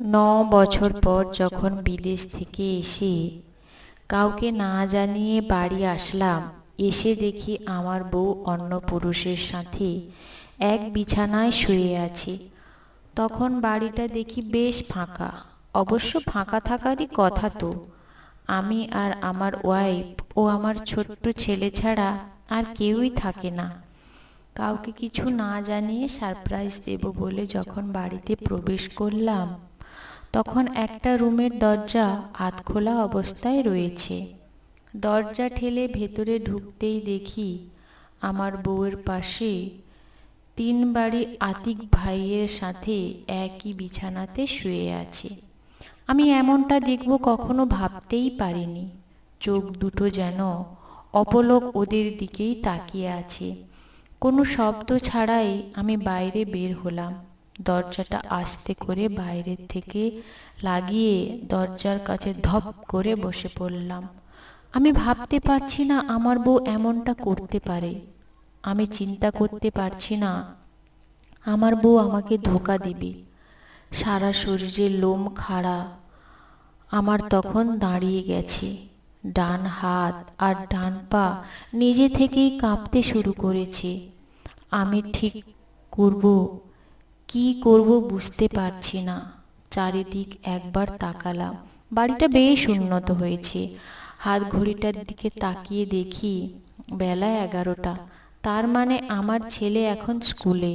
বছর পর যখন বিদেশ থেকে এসে কাউকে না জানিয়ে বাড়ি আসলাম, এসে দেখি আমার বউ অন্য পুরুষের সাথে এক বিছানায় শুয়ে আছে। তখন বাড়িটা দেখি বেশ ফাঁকা। অবশ্য ফাঁকা থাকারই কথা তো। আমি আর আমার ওয়াইফ ও আমার ছোট্ট ছেলে ছাড়া আর কেউই থাকে না। কাউকে কিছু না জানিয়ে সারপ্রাইজ দেব বলে যখন বাড়িতে প্রবেশ করলাম, তখন একটা রুমের দরজা আধখোলা অবস্থায় রয়েছে। দরজা ঠেলে ভেতরে ঢুকতেই দেখি আমার বউয়ের পাশে তিন বাড়ি আতিক ভাইয়ের সাথে একই বিছানাতে শুয়ে আছে। আমি এমনটা দেখব কখনো ভাবতেই পারিনি। চোখ দুটো যেন অপলক ওদের দিকেই তাকিয়ে আছে। কোনো শব্দ ছাড়াই আমি বাইরে বের হলাম। দরজাটা আস্তে করে বাইরের থেকে লাগিয়ে দরজার কাছে ধপ করে বসে পড়লাম। আমি ভাবতে পারছি না আমার বউ এমনটা করতে পারে। আমি চিন্তা করতে পারছি না আমার বউ আমাকে ধোঁকা দিবে। সারা শরীরে লোম খাড়া আমার তখন দাঁড়িয়ে গেছে। ডান হাত আর ডান পা নিজে থেকেই কাঁপতে শুরু করেছে। আমি ঠিক করব কি করব বুঝতে পারছি না। চারিদিক একবার তাকালাম। বাড়িটা বেশ উন্নত হয়েছে। হাত ঘড়িটার দিকে তাকিয়ে দেখি বেলা 11টা। তার মানে আমার ছেলে এখন স্কুলে,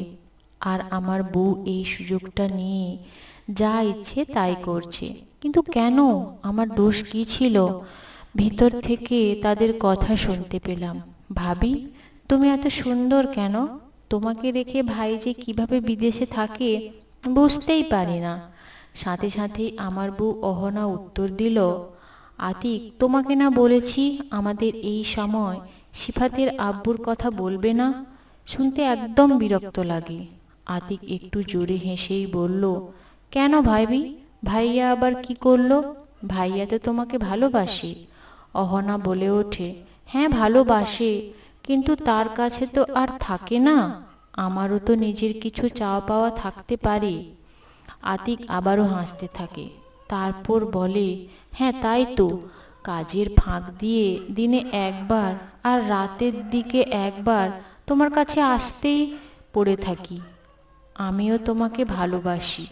আর আমার বউ এই সুযোগটা নিয়ে যা ইচ্ছে তাই করছে। কিন্তু কেন? আমার দোষ কি ছিল? ভিতর থেকে তাদের কথা শুনতে পেলাম, ভাবি তুমি এত সুন্দর কেন? তোমাকে রেখে ভাই যে কিভাবে বিদেশে থাকে বুঝতেই পারি না। সাথে সাথেই আমার বউ অহনা উত্তর দিল, আতিক তোমাকে না বলেছি আমাদের এই সময় সিফাতের আব্বুর কথা বলবে না? শুনতে একদম বিরক্ত লাগে। আতিক একটু জোরে হেসেই বলল, কেন ভাবি, ভাইয়া আবার কি করলো? ভাইয়া তো তোমাকে ভালোবাসে। অহনা বলে ওঠে, হ্যাঁ ভালোবাসে, কিন্তু তার কাছে তো আর থাকে না। আমারও তো নিজের কিছু চাওয়া পাওয়া থাকতে পারে। আতিক আবারও হাসতে থাকে। তারপর বলে, হ্যাঁ তাই তো, কাজের ফাঁক দিয়ে দিনে একবার আর রাতের দিকে একবার তোমার কাছে আসতেই পড়ে থাকি। আমিও তোমাকে ভালোবাসি।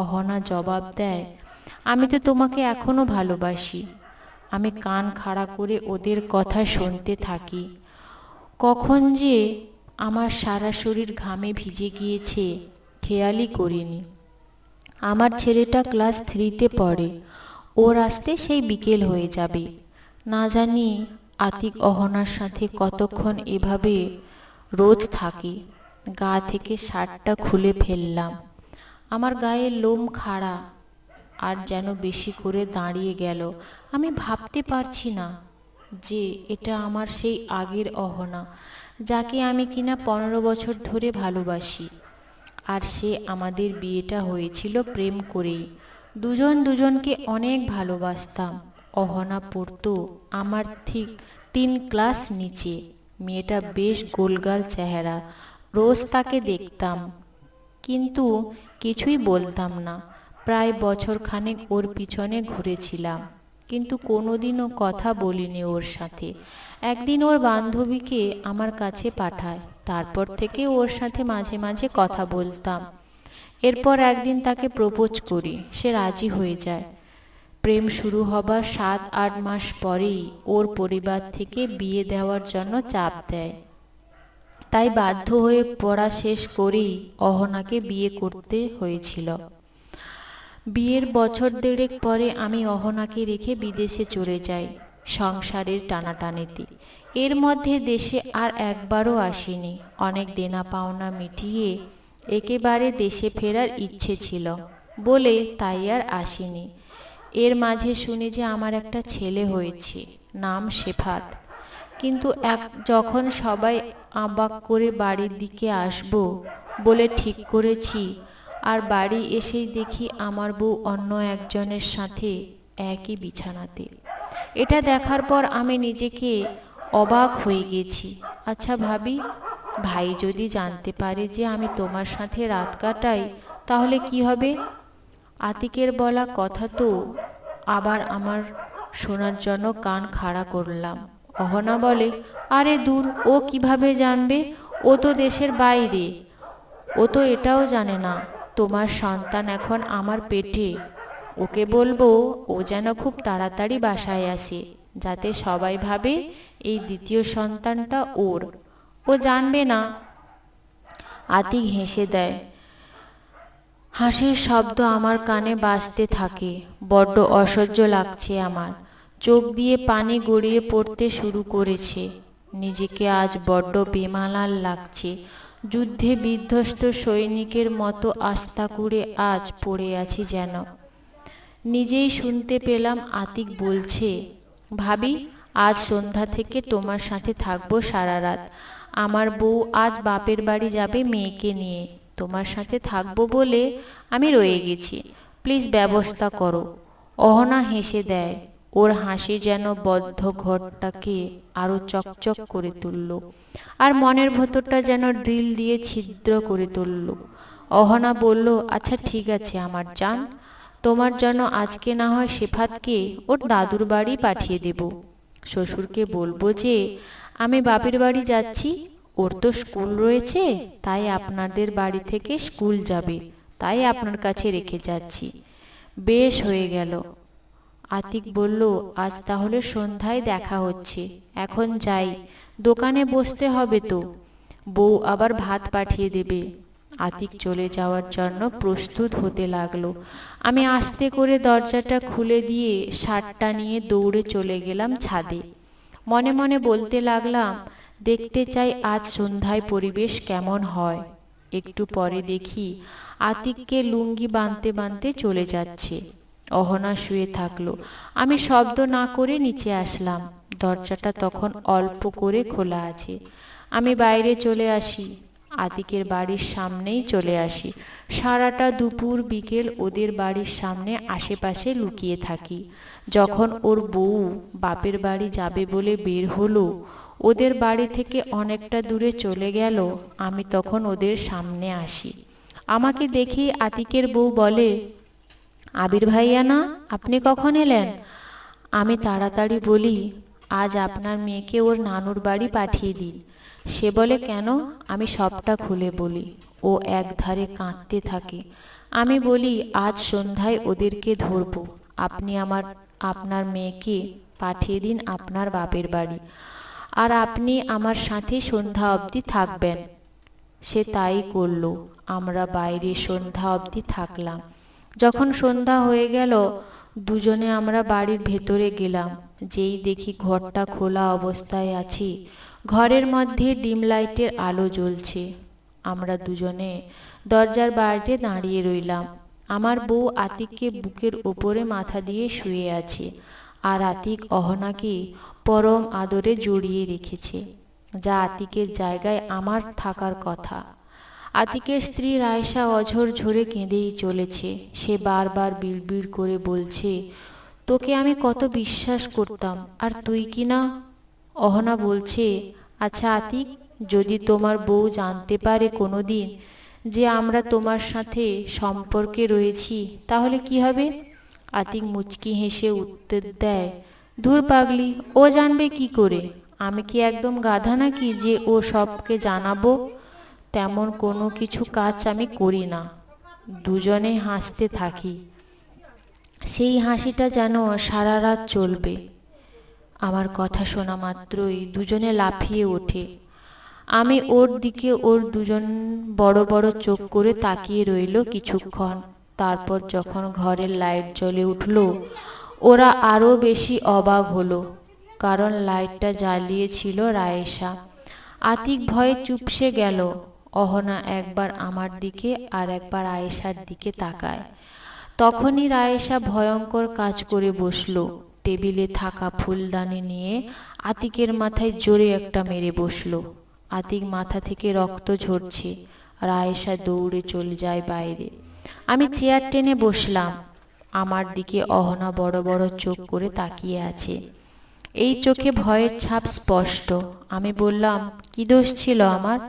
অহনা জবাব দেয়, আমি তো তোমাকে এখনো ভালোবাসি। আমি কান খাড়া করে ওদের কথা শুনতে থাকি। কখন যে আমার সারা শরীর ঘামে ভিজে গিয়েছে খেয়ালই করিনি। আমার ছেলেটা ক্লাস 3তে পড়ে। ওর আসতে সেই বিকেল হয়ে যাবে। না জানি আতিক অহনার সাথে কতক্ষণ এভাবে রোজ থাকে। গা থেকে শার্টটা খুলে ফেললাম। আমার গায়ে লোম খাড়া আর যেন বেশি করে দাঁড়িয়ে গেল। আমি ভাবতে পারছি না যে এটা আমার সেই আগের অহনা, যাকে আমি কিনা 15 বছর ধরে ভালোবাসি। আর সে আমাদের বিয়েটা হয়েছিল প্রেম করেই। দুজন দুজনকে অনেক ভালোবাসতাম। অহনা পড়তো আমার ঠিক 3 ক্লাস নিচে। মেয়েটা বেশ গোলগাল চেহারা। রোজ তাকে দেখতাম, কিন্তু কিছুই বলতাম না। প্রায় বছর খানেক ওর পিছনে ঘুরেছিলাম, কিন্তু কোনোদিনও কথা বলিনি ওর সাথে। একদিন ওর বান্ধবীকে আমার কাছে পাঠায়। তারপর থেকে ওর সাথে মাঝে মাঝে কথা বলতাম। এরপর একদিন তাকে প্রপোজ করি। সে রাজি হয়ে যায়। প্রেম শুরু হবার 7-8 মাস পরেই ওর পরিবার থেকে বিয়ে দেওয়ার জন্য চাপ দেয়। তাই বাধ্য হয়ে পড়া শেষ করেই অহনাকে বিয়ে করতে হয়েছিল। বিয়ের বছর দেড়েক পরে আমি অহনাকে রেখে বিদেশে চলে যাই সংসারের টানাটানিতে। এর মধ্যে দেশে আর একবারও আসিনি। অনেক দেনা পাওনা মিটিয়ে একেবারে দেশে ফেরার ইচ্ছে ছিল বলে তাই আর আসিনি। এর মাঝে শুনি যে আমার একটা ছেলে হয়েছে, নাম শেফাত। কিন্তু যখন সবাই অবাক করে বাড়ির দিকে আসবো বলে ঠিক করেছি, আর বাড়ি এসেই দেখি আমার বউ অন্য একজনের সাথে একই বিছানাতে। এটা দেখার পর আমি নিজেকে অবাক হয়ে গেছি। আচ্ছা ভাবি, ভাই যদি জানতে পারে যে আমি তোমার সাথে রাত কাটাই তাহলে কি হবে? আতিকের বলা কথা তো আবার আমার শোনার জন্য কান খাড়া করলাম। অহনা বলে, আরে দূর, ও কিভাবে জানবে? ও তো দেশের বাইরে। ও তো এটাও জানে না তোমার সন্তান এখন আমার পেটে। ওকে বলবো ও যেন খুব তাড়াতাড়ি বাসায় আসে, যাতে সবাই ভাবে এই দ্বিতীয় সন্তানটা ওর। ও জানবে না। আতিক হেসে দেয়। হাসির শব্দ আমার কানে বাজতে থাকে। বড্ড অসহ্য লাগছে আমার। চোখ দিয়ে পানি গড়িয়ে পড়তে শুরু করেছে। নিজেকে আজ বড্ড বেমানান লাগছে। যুদ্ধে বিধ্বস্ত সৈনিকের মতো আস্থা করে আজ পড়ে আছি যেন। নিজেই শুনতে পেলাম আতিক বলছে, ভাবি, আজ সন্ধ্যা থেকে তোমার সাথে থাকবো সারা রাত। আমার বউ আজ বাপের বাড়ি যাবে মেয়েকে নিয়ে। তোমার সাথে থাকবো বলে আমি রয়ে গেছি। প্লিজ ব্যবস্থা করো। অহনা হেসে দেয়। ওর হাসি যেন বদ্ধ ঘরটাকে আরো চকচক করে তুলল, আর মনের ভেতরটা যেন ড্রিল দিয়ে ছিদ্র করে তুলল। অহনা বলল, আচ্ছা ঠিক আছে আমার জান, তোমার জন্য আজকে না হয় শেফাতকে ওর দাদুর বাড়ি পাঠিয়ে দেব। শ্বশুরকে বলবো যে আমি বাপের বাড়ি যাচ্ছি, ওর তো স্কুল রয়েছে, তাই আপনাদের বাড়ি থেকে স্কুল যাবে, তাই আপনার কাছে রেখে যাচ্ছি। বেশ হয়ে গেল। আতিক বলল, আজ তাহলে সন্ধ্যায় দেখা হচ্ছে। এখন যাই, দোকানে বসতে হবে তো। বউ আবার ভাত পাঠিয়ে দেবে। আতিক চলে যাওয়ার জন্য প্রস্তুত হতে লাগলো। আমি আস্তে করে দরজাটা খুলে দিয়ে শার্টটা নিয়ে দৌড়ে চলে গেলাম ছাদে। মনে মনে বলতে লাগলাম, দেখতে চাই আজ সন্ধ্যায় পরিবেশ কেমন হয়। একটু পরে দেখি আতিককে লুঙ্গি বাঁধতে বাঁধতে চলে যাচ্ছে। অহনা শুয়ে থাকলো। আমি শব্দ না করে নিচে আসলাম। দরজাটা তখন অল্প করে খোলা আছে। আমি বাইরে চলে আসি। আতিকের বাড়ির সামনেই চলে আসি। সারাটা দুপুর বিকেল ওদের বাড়ির সামনে আশেপাশে লুকিয়ে থাকি। যখন ওর বউ বাপের বাড়ি যাবে বলে বের হলো, ওদের বাড়ি থেকে অনেকটা দূরে চলে গেল, আমি তখন ওদের সামনে আসি। আমাকে দেখে আতিকের বউ বলে, আবির ভাইয়া না, আপনি কখন এলেন? আমি তাড়াতাড়ি বলি, আজ আপনার মেয়েকে ওর নানুর বাড়ি পাঠিয়ে দিন। সে বলে, কেন? আমি সবটা খুলে বলি। ও একধারে কাঁদতে থাকে। আমি বলি, আজ সন্ধ্যায় ওদেরকে ধরবো। আপনি আপনার মেয়েকে পাঠিয়ে দিন আপনার বাপের বাড়ি, আর আপনি আমার সাথে সন্ধ্যা অবধি থাকবেন। সে তাই করল। আমরা বাইরে সন্ধ্যা অবধি থাকলাম। যখন সন্ধ্যা হয়ে গেল, দুজনে আমরা বাড়ির ভেতরে গেলাম। যেই দেখি ঘরটা খোলা অবস্থায় আছে, ঘরের মধ্যে ডিম লাইটের আলো জ্বলছে। আমরা দুজনে দরজার বাইরে দাঁড়িয়ে রইলাম। আমার বউ আতিককে বুকের ওপরে মাথা দিয়ে শুয়ে আছে, আর আতিক অহনাকে পরম আদরে জড়িয়ে রেখেছে, যা আতিকের জায়গায় আমার থাকার কথা। আতিকের স্ত্রী রায়সা অঝর ঝরে কেঁদেই চলেছে। সে বারবার বিড়বিড় করে বলছে, তোকে আমি কত বিশ্বাস করতাম, আর তুই কি না। অহনা বলছে, আচ্ছা আতিক, যদি তোমার বউ জানতে পারে কোনোদিন যে আমরা তোমার সাথে সম্পর্কে রয়েছি, তাহলে কি হবে? আতিক মুচকি হেসে উত্তর দেয়, ধুর পাগলি, ও জানবে কি করে? আমি কি একদম গাধা নাকি যে ও সবকে জানাবো? তেমন কোনো কিছু কাজ আমি করি না। দুজনে হাসতে থাকি। সেই হাসিটা যেন সারা রাত চলবে। আমার কথা শোনা মাত্রই দুজনে লাফিয়ে ওঠে। আমি ওর দিকে, ওর দুজন বড় বড় চোখ করে তাকিয়ে রইল কিছুক্ষণ। তারপর যখন ঘরের লাইট জ্বলে উঠল, ওরা আরো বেশি অবাক হলো, কারণ লাইটটা জ্বালিয়েছিল রায়েশা। আতিক ভয়ে চুপসে গেল। অহনা একবার আমার দিকে আর একবার আয়েশার দিকে তাকায়। তখনই রায়েশা ভয়ঙ্কর কাজ করে বসলো। টেবিলে থাকা ফুলদানি নিয়ে আতিকের মাথায় জোরে একটা মেরে বসলো। আতিক মাথা থেকে রক্ত ঝরছে। রায়েশা দৌড়ে চলে যায় বাইরে। আমি চেয়ার টেনে বসলাম। আমার দিকে অহনা বড় বড় চোখ করে তাকিয়ে আছে। এই চোখে ভয়ের ছাপ স্পষ্ট। আমি বললাম, কি দোষ ছিল আমার?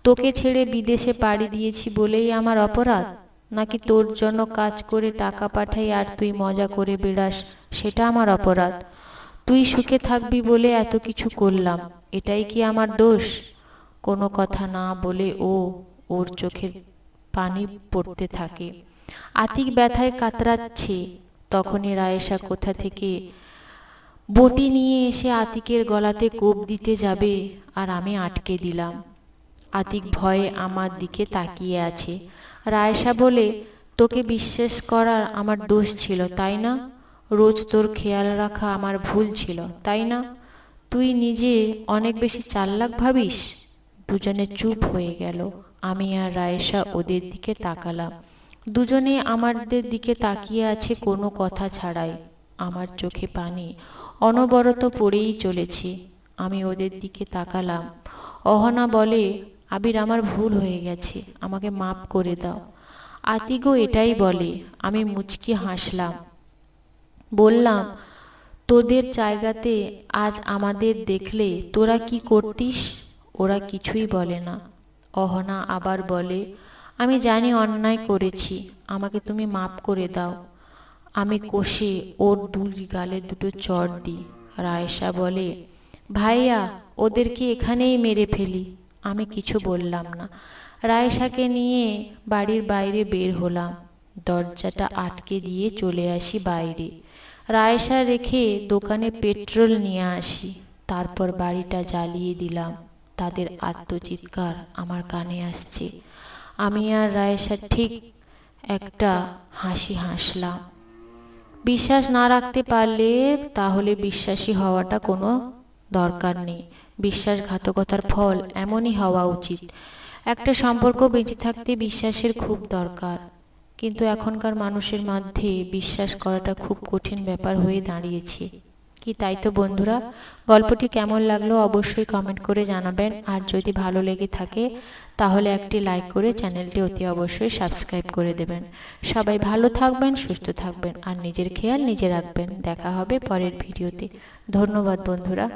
তোকে ছেড়ে বিদেশে পাড়ি দিয়েছি বলেই আমার অপরাধ? নাকি তোর জন্য কাজ করে টাকা পাঠাই আর তুই মজা করে বেড়াস সেটা আমার অপরাধ? তুই সুখে থাকবি বলে এত কিছু করলাম, এটাই কি আমার দোষ? কোনো কথা না বলে ওর চোখের পানি পড়তে থাকে। আতিক ব্যথায় কাতরাচ্ছে। তখনই রায়েশা কোথা থেকে বটি নিয়ে এসে আতিকের গলাতে কোপ দিতে যাবে, আর আমি আটকে দিলাম। আতিক ভয়ে আমার দিকে তাকিয়ে আছে। রায়েশা বলে, তোকে বিশ্বাস করার আমার দোষ ছিল তাই না? রোজ তোর খেয়াল রাখা আমার ভুল ছিল তাই না? তুই নিজে অনেক বেশি চালাক ভাবিস। দুজনে চুপ হয়ে গেল। আমি আর রায়েশা ওদের দিকে তাকালাম। দুজনে আমাদের দিকে তাকিয়ে আছে কোনো কথা ছাড়াই। আমার চোখে পানি অনবরত পড়েই চলেছে। আমি ওদের দিকে তাকালাম। অহনা বলে, আবির আমার ভুল হয়ে গেছে, আমাকে মাফ করে দাও। আতিকও এটাই বলে। আমি মুচকি হাসলাম, বললাম, তোদের জায়গাতে আজ আমাদের দেখলে তোরা কি করতিস? ওরা কিছুই বলে না। অহনা আবার বলে, আমি জানি অন্যায় করেছি, আমাকে তুমি মাফ করে দাও। আমি কষে ওর দুই গালে দুটো চড় দিই। রায়েশা বলে, ভাইয়া ওদেরকে এখানেই মেরে ফেলি। আমি কিছু বললাম না। রায়েশাকে নিয়ে বাড়ির বাইরে বের হলাম। দরজাটা আটকে দিয়ে চলে আসি বাইরে। রায়েশা রেখে দোকানে পেট্রোল নিয়ে আসি। তারপর বাড়িটা জ্বালিয়ে দিলাম। তাদের আত্মচিৎকার আমার কানে আসছে। আমি আর রায়েশা ঠিক একটা হাসি হাসলাম। বিশ্বাস না রাখতে পারলে তাহলে বিশ্বাসী হওয়াটা কোনো দরকার নেই। বিশ্বাসঘাতকতার ফল এমনই হওয়া উচিত। একটা সম্পর্ক বেঁচে থাকতে বিশ্বাসের খুব দরকার, কিন্তু এখনকার মানুষের মধ্যে বিশ্বাস করাটা খুব কঠিন ব্যাপার হয়ে দাঁড়িয়েছে। কি তাই তো বন্ধুরা? গল্পটি কেমন লাগলো অবশ্যই কমেন্ট করে জানাবেন। আর যদি ভালো লেগে থাকে তাহলে একটি লাইক করে চ্যানেলটি অতি অবশ্যই সাবস্ক্রাইব করে দেবেন। সবাই ভালো থাকবেন, সুস্থ থাকবেন আর নিজের খেয়াল নিজে রাখবেন। দেখা হবে পরের ভিডিওতে। ধন্যবাদ বন্ধুরা।